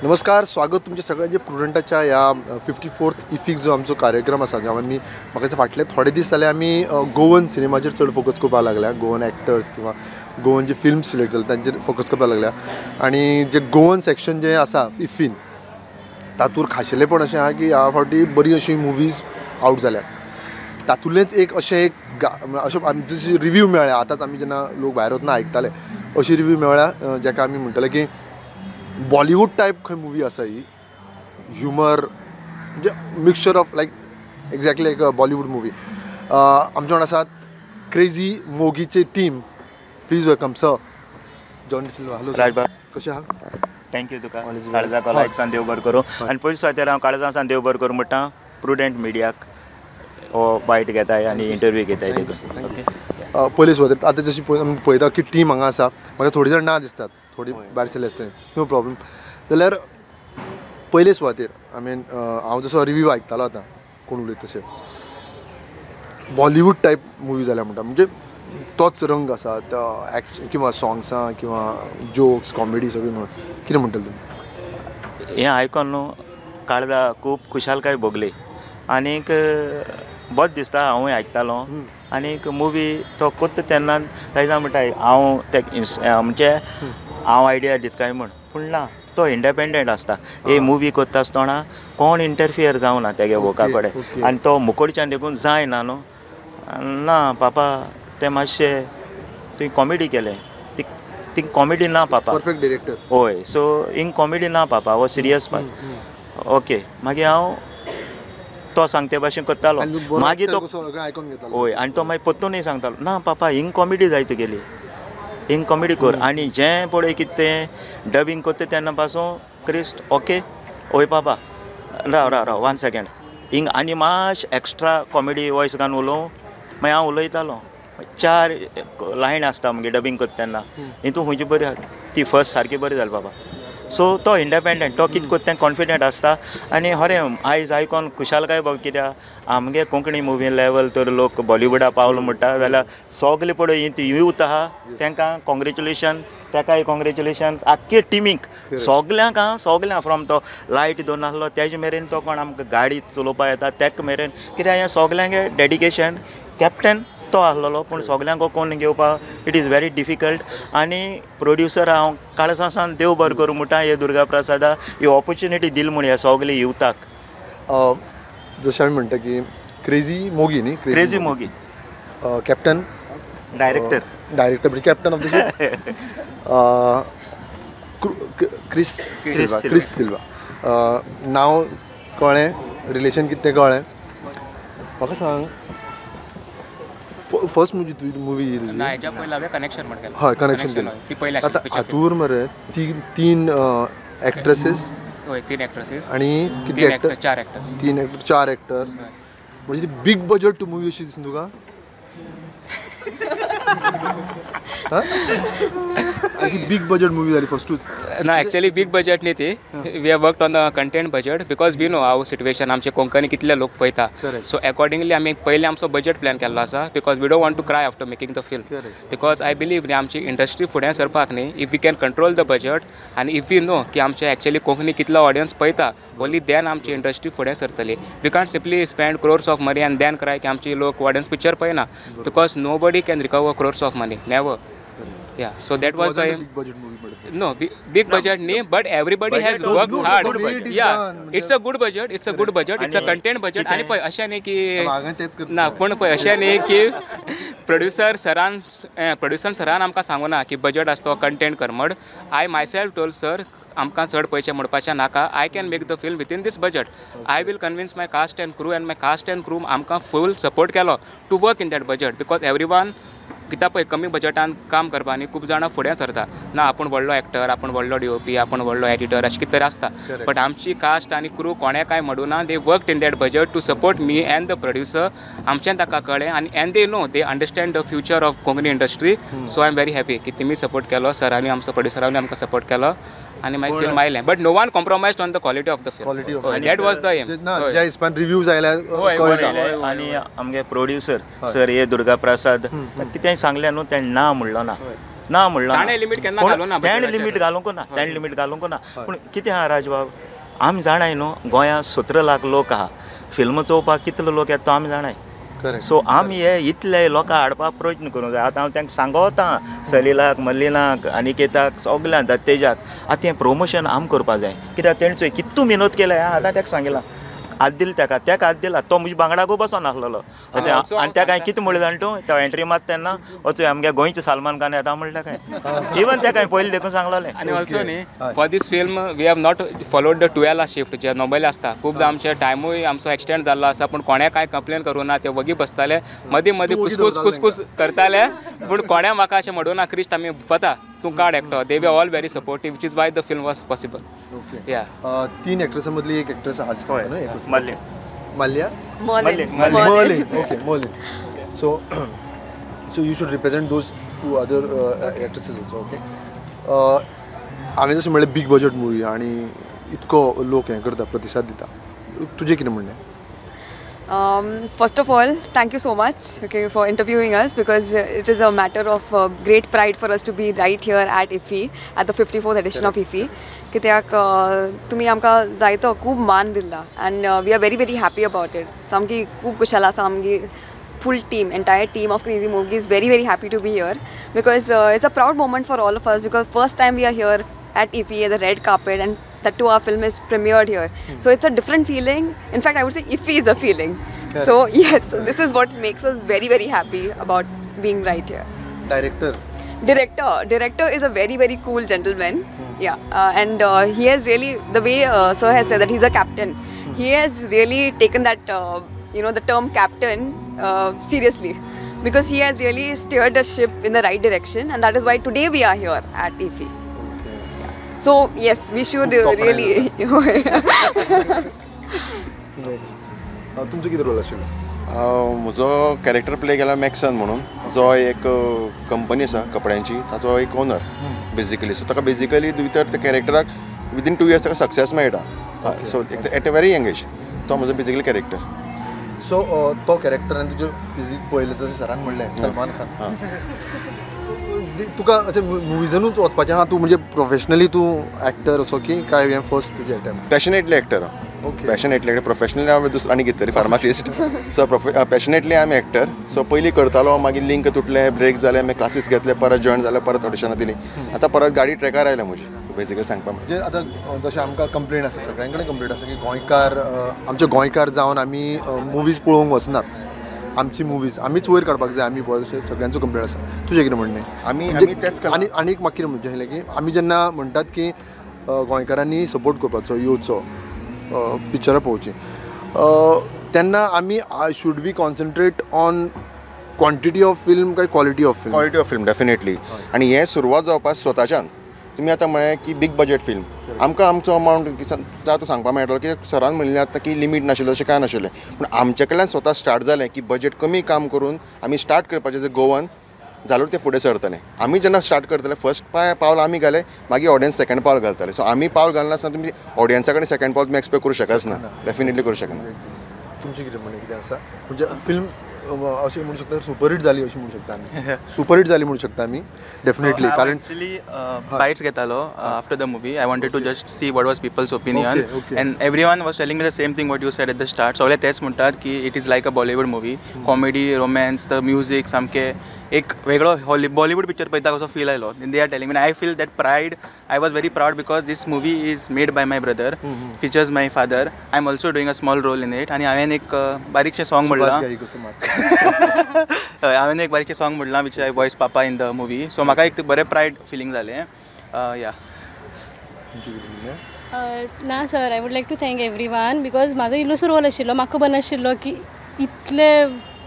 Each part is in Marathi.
नमस्कार, स्वागत तुमच्या सगळ्यांचे प्रुडंटाच्या या 54th इफिक्स जो आमचो कार्यक्रम आसा ज्या मी म्हाका फाटले थोडे दीस जाले आमी गोवन सिनेमाचेर चड फोकस करपाक लागल्या. गोवन एक्टर्स किंवा गोवन जे फिल्म सिलेक्ट जाले तांचेर फोकस करपाक लागल्या. आणि जे गोवन सेक्शन जे आसा इफीन तातूंत खाशेलेपण अशें आहा की ह्या फावटी बरी अशी मुवीज आउट जाल्यात. तातूंतलेंच एक जशी रिव्यू मेळ्ळ्या आतांच आमी जेन्ना लोक भायर वतना आयकताले अशी रिव्यू मेळ्ळ्या जाका आमी म्हणटले की बॉलिवूड टायप खंय मुवी आसा ही ह्युमर म्हणजे मिक्सचर ऑफ लायक एक्झॅक्टली एक बॉलिवूड मुवी. आमचे वांगडा आसात क्रेझी मोगीचे टीम. Please welcome sir. John Silva. Hello Rajbha, कशें आहा? थँक्यू तुका. काळजा कॉलायकसान देव बरें करूं. आनी पयलीं सुवातेर हांव काळजासान देव बरें करूं म्हणटा प्रुडंट मिडियाक हो बायट घेताय आनी इंटरव्यू घेताय देखून. ओके, पयलीं सुवातेर आतां जशी आमी पळयता की टीम हांगा आसा, म्हाका थोडी जाण ना दिसतात, थोडी भायर सरले आसता, नो प्रॉब्लम. जाल्यार पयले सुवातेर हांव जसो रिव्यू आयकतालो आतां कोण उलयता तशें बॉलिवूड टायप मुवी जाल्या म्हणटा, म्हणजे तोच रंग आसा त्या एक्शन किंवा सॉंग्सां किंवा जोक्स कॉमेडी सगळी म्हणून कितें म्हणटले तुमी? हें आयकून न्हू काळजा खूब खुशालकाय भोगली आनीक बरें दिसता. हांवूय आयकतालो आनीक मुवी तो करता तेन्ना कांय म्हणटाय हांव ते म्हणजे हांव आयडिया दिता काय म्हण, पूण ना, तो इंडिपेंडंट आसता. हे मुवी करता आसतना कोण इंटरफियर जावना तेगे वर्का कडेन आनी तो मुकोडच्यान देखून जायना न्हू. ना पापा तें मातशें तुवें कॉमेडी केलें, ती कॉमेडी ना पापा. Perfect director. होय, सो हिंग कॉमेडी ना पापा, हो सिरियस पार्ट. ओके, मागीर हांव तो सांगते भाशेन करतालो. मागीर तो आयकून घेतालो. होय, आनी तो मागीर परतूनय सांगतालो ना पापा हिंग कॉमेडी जाय तुगेली, हिंग कॉमेडी कर. आनी जें पळय कितें तें डबिंग करता तेन्ना पासून क्रिस्ट ओके होय पापा राव 1 सेकेंड हिंग आनी मातशें एक्स्ट्रा कॉमेडी वॉयस घालून उलोवं. मागीर हांव उलयतालो. 4 लायन आसता मागीर डबिंग करता तेन्ना हितून खंयची बरी ती फर्स्ट सारकी बरी जाली बाबा. सो तो इंडिपेंडंट, तो कितें करता तें कॉन्फिडंट आसता. आनी खरें आयज आयकून खुशालकाय बघ, कित्याक आमगे कोंकणी मुवी लेवल तर लोक बॉलिवूडा पावलो म्हणटा जाल्यार सगले पळय ही ती यूथ आहा तांकां कॉंग्रेच्युलेशन, ताकाय कॉंग्रेच्युलेशन, आख्खे टिमीक सगल्यांक फ्रॉम तो लायट दोन आसलो तेजे मेरेन तो कोण आमकां गाडी चलोवपाक येता तेका मेरेन, कित्याक हें सगल्यांगे डेडिकेशन. कॅप्टन तो आसलेलो पूण सगल्यांक कोण घेवपाक इट इज व्हेरी डिफिकल्ट. आनी प्रोड्युसर हांव काळजासान देव बरें करूं म्हणटा हे दुर्गा प्रसादा ही ऑपॉर्च्युनिटी दिली म्हण ह्या सगल्या युथाक. जशें आमी म्हणटा की क्रेझी मोगी न्ही, क्रेझी मोगी कॅप्टन डायरेक्टर म्हणजे captain of the ship Chris Silva. नांव कळ्ळें, रिलेशन कितें तें कळ्ळें. म्हाका सांग फर्स्ट मुवी ना हेच्या पयलीं हांवें कनेक्शन म्हणटा. हय, कनेक्शन केलें. ती पयली हातूर मरे तीन एक्ट्रेसीस. होय, 3 एक्ट्रेसीस आणि कितले एक्टर? 4 एक्टर्स. 3 actor 4 actor. म्हणजे ती बिग बजेट मुवी अशी दिसता तुका? बिग बजेट मुवी जाली फर्स्टूच ना, एक्चुअली बिग बजेट न्ही ती. We have worked on the content budget because we know our situation, आमचे कोंकणी कितले लोक पळयता. सो अकॉर्डिंगली आमी पयलीं आमचो बजेट प्लॅन केल्लो आसा because we don't want to cry after making the film. Because I believe न्ही आमची इंडस्ट्री फुडें सरपाक न्ही, if we can control the budget आनी इफ वी नो की आमचे एक्चुअली कोंकणी कितलो ऑडियन्स पळयता, ओन्ली देन आमची इंडस्ट्री फुडें सरतली. We can't simply spend crores of money and then cry की आमची लोक ऑडियन्स पिक्चर पळयना, because nobody can recover crores of money, never. Yeah, so that was the no big budget name, but everybody has worked hard. Yeah, it's a good budget, it's a good budget, it's a content budget. आणि पळय अशें न्ही की ना, पूण पळय अशें न्ही की प्रोड्युसर सरान आमकां सांगूं ना की बजेट आसा तो कंटेंट कर म्हण. आय मायसेल्फ टोल्ड सर आमकां चड पयशे म्हणपाचें नाका, I can make the film within this budget. I will convince my cast and crew and my cast and crew आमकां फूल सपोर्ट केलो to work in that budget. Because everyone कित्याक पळय कमी बजेटान काम करपा न्ही खूब जाणां फुडें सरता. ना आपूण व्हडलो एक्टर, आपूण व्हडलो DOP, आपूण व्हडलो एडिटर अशें कितें तरी आसता, बट आमची कास्ट आनी क्रू कोणें कांय म्हणूना. They worked in that budget to support me and the producer. आमचें ताका कळ्ळें आनी and they know, they understand the future of Konkani industry. So I am very happy की तुमी सपोर्ट केलो, सरांनी आमचो प्रोड्युसरांनी आमकां सपोर्ट केलो आनी मागीर फिल्म आयलें. But no one compromised on the quality of the film. That was the aim. Reviews आयल्या आनी आमगे प्रोड्युसर सर हे दुर्गा प्रसाद कितेंय सांगलें न्हू तें ना म्हणलो ना म्हणलं ताणें limit केन्ना घालूं ना ताणें budgetaचेर. लिमीट घालूंक ना ताणें लिमीट घालूंक ना पूण कितें आहा राजबाब आमी जाणाय न्हू गोंयांत 17 लाख लोक आहा फिल्म चोवपाक कितले लोक येता तो आमी जाणाय सो आमी हे इतले लोकां हाडपाक प्रयत्न करूंक जाय आतां हांव तांकां सांगोता सलिलाक मल्लिनाक अनिकेताक सगल्यांक दत्तेजाक आतां हें प्रमोशन आम करपा जाय कित्याक तेणें कितू मेहनत केल्या आतां ताका सांगिलां हात दिला ताका हात दिला तो म्हज्या बांगडाकूय बसोन नासलेलो आनी ताका हांवें कितें म्हणलें जाणा तूं तो एंट्री मात तेन्ना वचूया आमगे गोंयचें सलमान खान येता म्हणलें ताका इवन ताका हांवें पयलीं देखून सांगलोलें आनी ऑल्सो न्ही for this film we have not followed the 12 hour shift जे नॉर्मली आसता खुबदां आमचे टायमूय आमचो एक्सटेंड जाल्लो आसा पूण कोणें कांय कंप्लेन करूं ना ते वगी बसताले मदीं मदीं कुसकूस करताले पूण कोणें म्हाका अशें म्हणूं ना क्रिस्ट आमी वता तूं काड एकटो they were all very supportive which is why the film was possible या 3 एक्ट्रेसां मदली एक एक्ट्रेस आहा मल्ली Mallya Merlin. Okay, Merlin. So you should represent those 2 other actresses also. Okay. हांवें जशें म्हणलें बिग बजट मुवी आनी इतको लोक हें करता प्रतिसाद दिता तुजें कितें म्हणणें First of all, thank you so much for interviewing us because it is a matter of great pride for us to be right here at IFFI at the 54th edition of IFFI. कित्याक तुमी आमकां जायतो खूब मान दिला and we are very very happy about it. सामकी खूब खुशाल आसा आमची full team, entire team of Crazy Movie is very very happy to be here because it's a proud moment for all of us because first time we are here at IFFI at the red carpet and that too our film is premiered here. So it's a different feeling. In fact, I would say IFFI is a feeling. So yes, so this is what makes us very very happy about being right here. Director is a very very cool gentleman. And he has really, the way sir has said that he's a captain, he has really taken that the term captain seriously because he has really steered the ship in the right direction and that is why today we are here at IFFI. So yes, we should really तुमचो कितें रोल आशिल्लो म्हजो कॅरेक्टर प्ले केला मॅक्सन म्हणून जो एक कंपनी आसा कपड्यांची ताचो एक ओनर बेजिकली सो ताका बेजिकली भितर त्या कॅरेक्टराक विदीन 2 years ताका सक्सेस मेळटा so at a very young age तो म्हजो बेजिकली कॅरेक्टर सो तो कॅरेक्टर आनी तुजें फिजीक पळयलें जशें सरान म्हणलें सलमान खान तुका अशें मुविजानूच वचपाचें आहा तूं म्हणजे प्रोफेशनली तूं एक्टर असो की काय हें फर्स्ट तुजें attempt passionately actor passionately professionally हांव दुसरो आनी कितें तरी pharmacist so passionately I am actor so पयलीं करतालो मागीर लिंक तुटलें ब्रेक जालें मागीर क्लासीस घेतले परत जॉयन जालें परत ऑडिशनां दिली आतां परत गाडी ट्रॅकार आयल्या म्हजी सो बेजिकली सांगपाक म्हणजे आतां जशें आमकां कंप्लेन आसा सगळ्यां कडेन कंप्लेन आसा की गोंयकार आमचे गोंयकार जावन आमी मुवीज पळोवंक वचनात आमची मुवीज आमीच वयर काडपाक जाय आमी सगळ्यांचो कंप्लेन आसा तुजें कितें म्हणणें आमी तेच आनी एक म्हाका कितें म्हणचें आसलें की आमी जेन्ना म्हणटात की गोंयकारांनी सपोर्ट करपाचो येवचो पिक्चरां पळोवची तेन्ना आमी should be concentrate on quantity of film काय क्वॉलिटी ऑफ फिल्म डेफिनेटली आनी हें सुरवात जावपाक स्वताच्यान तुमी आतां म्हळें की बिग बजट फिल्म आमकां आमचो अमावंट जाता तो सांगपाक मेळटलो की सरान म्हणलें आतां की लिमीट नाशिल्लें अशें कांय नाशिल्लें पूण आमचे कडल्यान स्वता स्टार्ट जालें की बजट कमी काम करून आमी स्टार्ट करपाचें जे गोवन जाल्यार ते फुडें सरतलें आमी जेन्ना स्टार्ट करतले फर्स्ट पावल आमी घाले मागीर ऑडियन्स सेकंड पावल घालतले सो आमी पावल घालनासतना तुमी ऑडियन्सा कडेन सेकंड पावल तुमी एक्सपेक्ट करूं शकच ना डेफिनेटली करूं शकना तुमचें कितें म्हणणें कितें आसा म्हणजे फिल्म अशें म्हणूं शकता सुपरहीट जाली अशें म्हणूं शकता आमी सुपरहीट जाली म्हणूं शकता आमी डेफिनेटली कारण एक्चुअली बायट्स घेतालो after the movie I wanted to just see what was people's opinion and everyone was telling me the same thing what you said at the start सगळे तेच म्हणटात की it is like a Bollywood movie comedy romance the music सामकें एक वेगळो बॉलिवूड पिक्चर पळयता कसो फील आयलो they are telling me I feel that pride I was very proud because this movie is made by my brother features my father I am also doing a small role in it आनी हांवें एक बारीकशें सॉंग म्हणलां हांवें एक बारीकशें सॉंग म्हणलां which I voice papa in the movie so म्हाका एक बरें प्रायड फिलींग जालें या ना sir I would like to thank everyone because म्हाजो इल्लोसो रोल आशिल्लो म्हाका खबर नाशिल्लो की इतले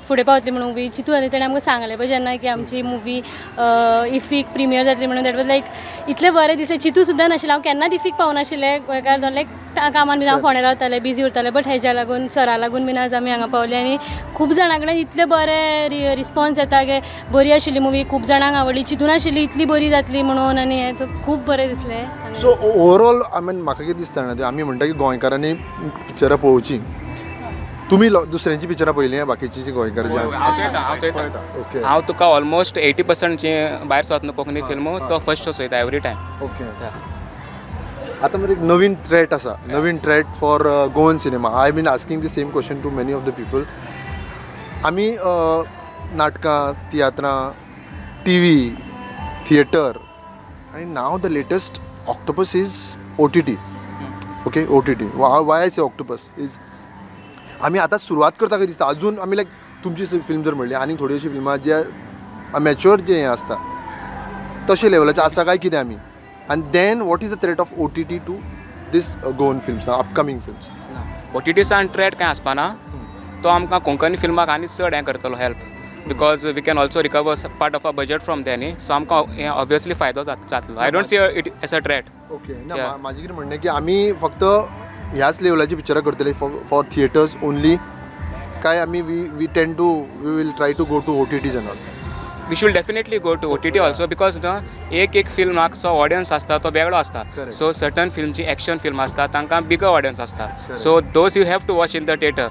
फुडें पावतली म्हणून मुवी चितू आनी तेणें आमकां सांगलें पळय जेन्ना की आमची मुवी इफीक प्रिमियर जातली म्हणून दॅट वॉज लायक इतलें बरें दिसलें चितू सुद्दां नाशिल्लें हांव केन्नाच इफीक पावनाशिल्लें गोंयकार जावन लायक कामान बीन हांव फोंड्या रावतालें बिजी उरतालें बट हेज्या लागून सरा लागून बीन आज आमी हांगा पावले आनी खूब जाणां कडेन इतलें बरें रिस्पॉन्स येता की बरी आशिल्ली मुवी खूब जाणांक आवडली चितून आशिल्ली इतली बरी जातली म्हणून आनी हें खूब बरें दिसलें सो ओवरऑल आय मीन म्हाका कितें दिसता जाणा आमी म्हणटा की गोंयकारांनी पिक्चरां पळोवची तुमी दुसऱ्यांची पिक्चरां पळयलीं बाकीची जी गोंयकार जी हांव चोयता ओके हांव तुका ऑलमोस्ट 80% जी भायर सरता न्हू कोंकणी फिल्म तो फर्स्ट शो चोयता एवरी टायम. ओके आतां मरे एक नवीन थ्रेट आसा नवीन threat for Goan cinema. I been asking the same question to many of the people. आमी नाटकां तियात्रां TV थिएटर आणि now the latest octopus is OTT. Okay OTT. Why I say octopus is आमी आतां सुरवात करता कशें दिसता अजून आमी लायक तुमची फिल्म जर म्हणली आनी थोडी अशी फिल्मां जे मॅच्युअर जे हें आसता तशे लेवलाचे आसा काय कितें आमी आनी then what is the threat of OTT to these Goan films upcoming films. OTTसान थ्रेट कांय आसपाना तो आमकां कोंकणी फिल्माक आनी चड हें करतलो help because we can also recover part of our budget from there न्ही सो आमकां ऑब्वियसली फायदो जातलो. I don't see it as a threat. Okay ना माझे कितें म्हणणें की आमी फक्त ह्याच लेवलाची पिक्चरां करतले फॉर थिएटर्स ओनली काय आमी we tend to we will try to go to OTTs and all. We should definitely go to OTT also because एक फिल्माक जो ऑडियन्स आसता तो वेगळो आसता. सो सर्टन फिल्मची एक्शन फिल्म आसता तांकां बिगर ऑडियन्स आसता so those you have to watch in the theatre.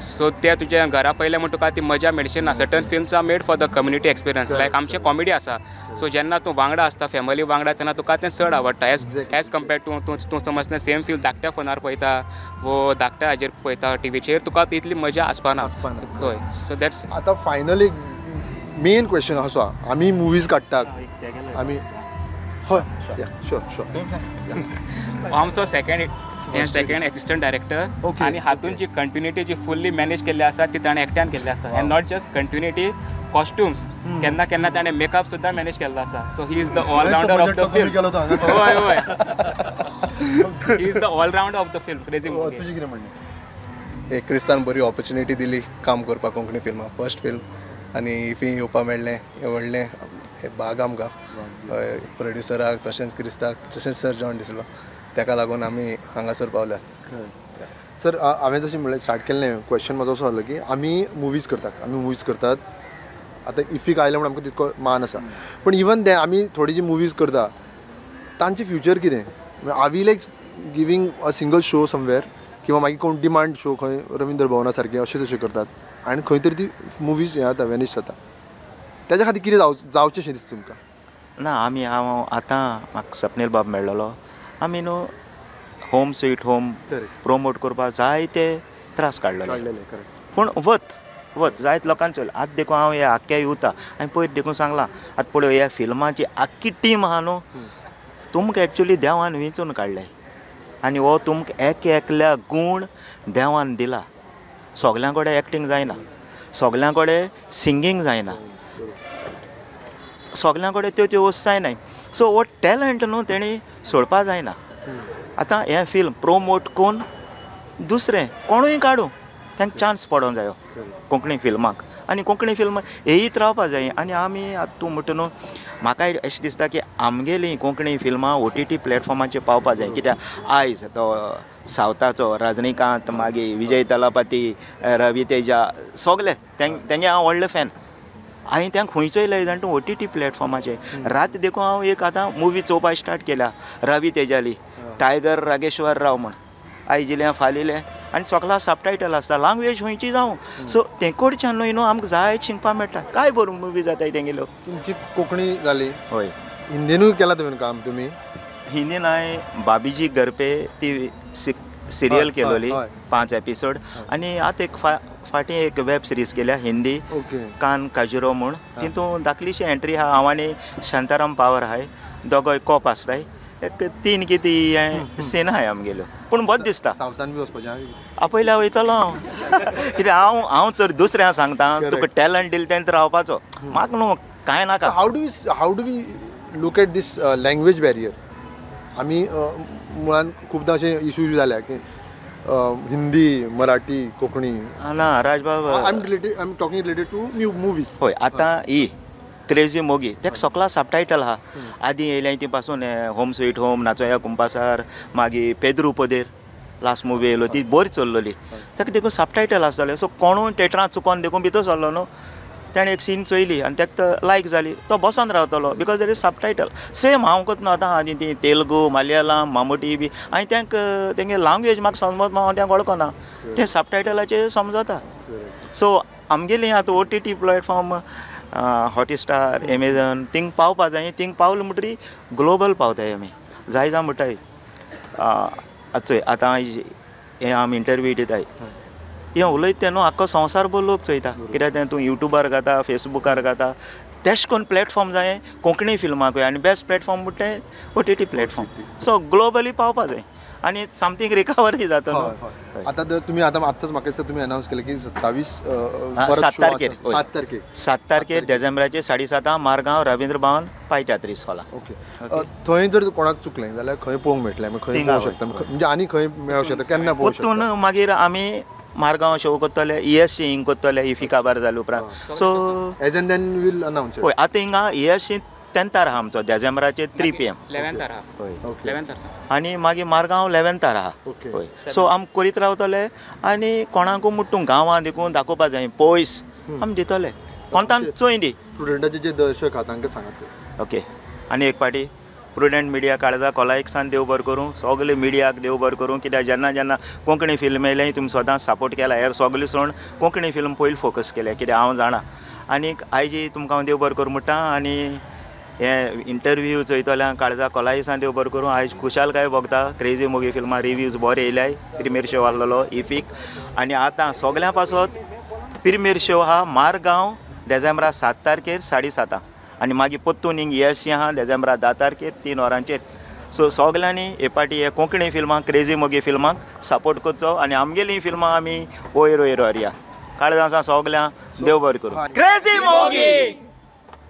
So ते तुज्या घरा पयले म्हण तुका ती मजा मेळची ना. Certain films are made for the community experience like आमचे कॉमेडी आसा सो जेन्ना तूं वांगडा आसता फॅमिली वांगडा तेन्ना तुका तें चड आवडटा एज कम्पेर्ड टू तूं समज तें सेम फिल्म धाकट्या फोनार पळयता वो धाकट्या हाजेर पळयता टीव्हीचेर तुका तितली मजा आसपाना खंय. सो दॅट्स आतां फायनली मेन क्वेश्चन असो आमी मुवीज काडटात आमी हय शुअर शुअर आमचो सेकंड असिस्टंट डायरेक्टर आनी हातून जी कंटिन्युटी जी फुल्ली मॅनेज केल्ली आसा ती ताणें एकट्यान केल्ली आसा and not just continuity costumes केन्ना केन्ना ताणें मेकअप सुद्दां मॅनेज केल्लो आसा. So he is the all-rounder of the film. हय हय he is the all-rounder of the film. तुजें कितें म्हणणें. एक क्रिस्तान बरी ऑपॉर्च्युनिटी दिली काम करपाक कोंकणी फिल्मां फर्स्ट फिल्म आनी इफी येवपा मेळ्ळें हें व्हडलें भाग आमकां प्रोड्युसराक तशेंच क्रिस्ताक तशेंच सर जॉन डिसिल्वा ताका लागून आमी हांगासर पावल्या. सर हांवें जशें म्हणलें स्टार्ट केल्लें क्वेश्चन म्हजो असो आसलो की आमी मुवीज करतात आतां इफीक आयले म्हणून आमकां तितको मान आसा पण इवन ते आमी थोडी जी मुवीज करता तांचें फ्युचर कितें are we like giving a single show समवेर किंवा मागीर कोण डिमांड शो खंय रवींद्र भवना सारके अशें तशें करतात आनी खंय तरी ती मुवीज हें जाता वॅनिश जाता तेज्या खातीर कितें जावचें अशें दिसता तुमकां. ना हांव आतां म्हाका सपनील बाब मेळ्ळलो आमी न्हू होम स्वीट होम प्रोमोट करपाक जायते त्रास काडलेले पूण वत जायत लोकांचो आतां देखून हांव हे आख्ख्या युथा हांवें पयर देखून सांगलां आतां पळय ह्या फिल्माची आख्खी टीम आहा न्हू तुमकां एक्चुली देवान वेंचून काडलें आनी हो तुमकां एकल्या गूण देवान दिला. सगल्यां कडेन एक्टींग जायना सगल्यां कडेन सिंगींग जायना सगल्यां कडेन त्यो वस्तू जायनाय. सो हो टॅलंट न्हू तेणी सोडपा जायना. आतां हें फिल्म प्रोमोट कोन्न दुसरें कोणूय काडूं तांकां चान्स पडोंक जायो कोंकणी फिल्माक आनी कोंकणी फिल्म येयीत रावपा जाय. आनी आमी आतां तूं म्हणटा न्हू म्हाकाय अशें दिसता की आमगेली कोंकणी फिल्मां OTT प्लॅटफॉर्माचेर पावपा जाय कित्याक आयज तो सावथाचो रजनीकांत मागीर विजय तलापती रवी तेजा सगळे तेंगे हांव व्हडले फॅन. हांवें त्यांक खंयचोय लय जाण तूं OTT प्लॅटफॉर्माचेर रात देखून हांव एक आतां मुवी चोवपाक स्टार्ट केल्या रवी तेजाली टायगर रागेश्वर राव म्हण आयजिलें फालिलें आनी सगळा सबटायटल आसता लँग्वेज खंयची जावं सो ते कडच्यान न्हू आमकां जाय शिकपाक मेळटा काय बरो मुवी जाताय तेंगेल्यो. तुमची कोंकणी जाली हय हिंदीनूय केलां तुवें काम तुमी हिंदीन हांवें बाबीजी गरपे ती सिरियल केलोली 5 एपिसोड आनी आतां एक फाटीं एक वेब सिरीज केल्या हिंदी कान काजुरो म्हूण तितून धाकलीशी एंट्री आहा हांव आनी शांताराम पावर आहाय दोगोय कॉप आसताय एक 3 कितें सीन आहाय आमगेल्यो पूण बरें दिसता. सावथान बी वचपाचें पयल्या वयतलो हांव कित्याक हांव तर दुसऱ्यांक सांगता तुका टॅलंट दिले तेन्ना रावपाचो म्हाका न्हू कांय नाका. How do we look at this language barrier. आमी मुळान खुबदां अशे इश्यूज जाल्या की हिंदी मराठी कोंकणी ना Rajbab I am talking related to movies. हय आतां ही क्रेझी मोगी तेका सगळा सबटायटल आहा आदीं येयलें ती पासून होम स्वीट होम नाचोया कुंपासार मागीर पेद्रू पदेर लास्ट मुवी येयलो ती बरी चल्लोली ताका देखून सबटायटल आसताले सो कोणूय थिएटरांत चुकोन देखून भितर सरलो न्हू ताणें एक सीन चोयली आनी ताका लायक जाली तो बसोन रावतलो because there is subtitle same हांव करता आतां आनी ती तेलुगू मलयालम मामोटी बी हांवें तेंगे लँग्वेज म्हाका समज हांव तेंक वळखना ते सबटायटलाचेर समजता. सो आमगेली आतां OTT platform Hotstar Amazon thing पावपा जाय. थिंग पावले म्हणटरी ग्लोबल पावताय आमी जाय जाय म्हणटाय. आतां हे आमी इंटरव्यू दिताय हें उलयत तें न्हू आख्खो संवसार भर लोक चोयता. कित्याक तें तूं युट्यूबार घाता फेसबुकार घाता तेश कोन्न प्लॅटफॉर्म जाय कोंकणी फिल्माकूय आनी बेस्ट प्लॅटफॉर्म म्हणटा तें OTT प्लॅटफॉर्म. सो ग्लोबली पावपा जाय आनी सामथींग रिकवरी जाता. आतां तर तुमी आतांच म्हाका दिसता तुमी अनावन्स केलें की 7 तारखेर डिसेंबराचे 7:30 मारगांव रवींद्र भवन पायत्यात्रीस हॉला. ओके. थंय जर कोणाक चुकलें जाल्यार खंय पळोवंक मेळटलें खंय पळोवंक शकता म्हणजे आनी खंय मेळूंक शकता केन्ना पळोवंक शकता. परतून मागीर आमी मारगांव शो करतले ESC हिंग करतले इफी काबार जाले उपरांत. So as and when we'll announce. हय आतां हिंगा ESC 10 आहा आमचो डिसेंबराचे 3 PM 11 आनी मागीर मारगांव 11 आहा. हय सो आमी करीत रावतले आनी कोणाकूय मुट्टूं गांवां देखून दाखोवपा जाय पयस आमी दितले कोणतान चोय दी. स्टुडंटाचे जे दर्शक आहा तांकां सांगात. ओके. आनी एक पाटी प्रुडंट मिडिया काळजा कोलायक्सान देव बरें करूं सगळे मिडियाक देव बरें करूं. कित्याक जेन्ना कोंकणी फिल्म येयलें तुमी स्वता सपोर्ट केला. हेर सगळे सोड कोंकणी फिल्म पयलीं फोकस केल्या कित्याक हांव जाणा. आनीक आयजी तुमकां हांव देव बरें करूं म्हणटा. आनी हे इंटरव्यू चोयतल्या काळजा कोलायक्सान देव बरें करूं. आयज खुशालकाय भोगता क्रेझी मोगी फिल्मा रिव्यूज बरे येयल्याय. प्रिमियर शो आहलोलो इफीक आनी आतां सगळ्यां पासत प्रिमियर शो आहा मारगांव डिसेंबरा 7 तारखेर 7:30 आनी मागीर परतून हिंग ESC आहा डिसेंबरा 10 तारखेर 3 वरांचेर. सो सगळ्यांनी हे पाटी हे कोंकणी फिल्माक क्रेझी मोगी फिल्माक सपोर्ट करचो आनी आमगेली फिल्मां आमी वयर व्हरया. काळजां सगळ्यांक देव बरें करूं. क्रेझी मोगी.